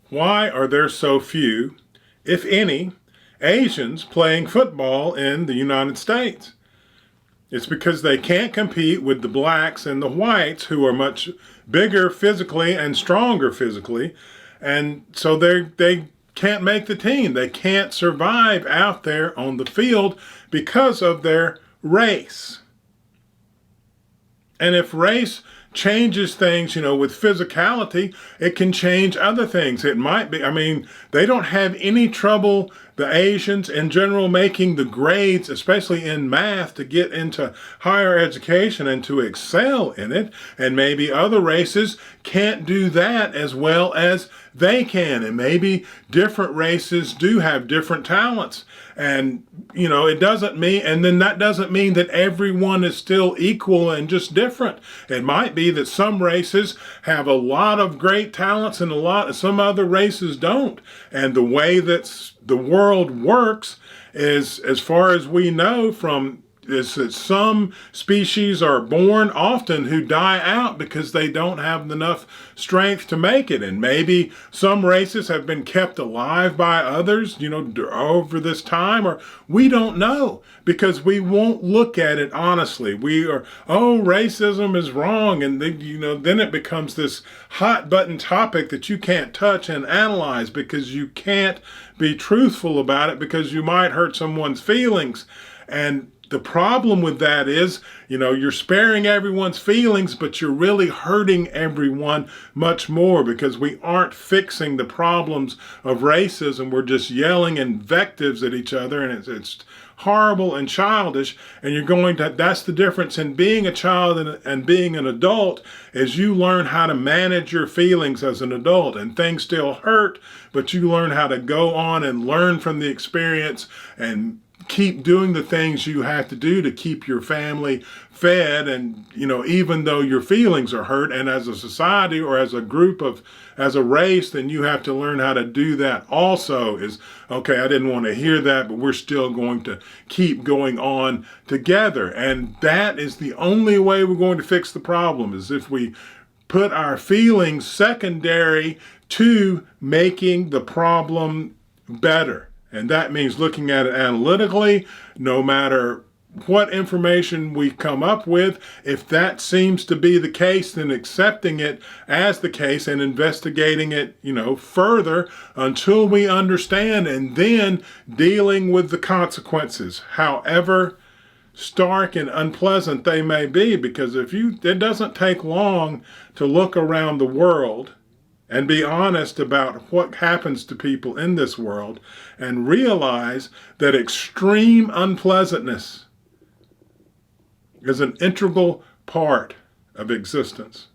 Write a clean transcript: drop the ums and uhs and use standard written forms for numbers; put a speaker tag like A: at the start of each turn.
A: Why are there so few, if any, Asians playing football in the United States? It's because they can't compete with the blacks and the whites, who are much bigger physically and stronger physically. And so they can't make the team. They can't survive out there on the field because of their race. And if race changes things, with physicality, it can change other things. It might be, they don't have any trouble, the Asians in general, making the grades, especially in math, to get into higher education and to excel in it. And maybe other races can't do that as well as they can. And maybe different races do have different talents. And, it doesn't mean, and then that doesn't mean that everyone is still equal and just different. It might be that some races have a lot of great talents and some other races don't. And the way that the world works is, as far as we know, is that some species are born often who die out because they don't have enough strength to make it. And maybe some races have been kept alive by others, over this time, or we don't know because we won't look at it honestly. Racism is wrong. And then it becomes this hot button topic that you can't touch and analyze because you can't be truthful about it because you might hurt someone's feelings. And the problem with that is, you're sparing everyone's feelings, but you're really hurting everyone much more because we aren't fixing the problems of racism. We're just yelling invectives at each other, and it's horrible and childish. And that's the difference in being a child and being an adult, is you learn how to manage your feelings as an adult, and things still hurt, but you learn how to go on and learn from the experience and keep doing the things you have to do to keep your family fed. And, even though your feelings are hurt, and as a society or as a race, then you have to learn how to do that also. Is, okay, I didn't want to hear that, but we're still going to keep going on together. And that is the only way we're going to fix the problem, is if we put our feelings secondary to making the problem better. And that means looking at it analytically, no matter what information we come up with. If that seems to be the case, then accepting it as the case and investigating it, further until we understand, and then dealing with the consequences, however stark and unpleasant they may be. Because it doesn't take long to look around the world and be honest about what happens to people in this world and realize that extreme unpleasantness is an integral part of existence.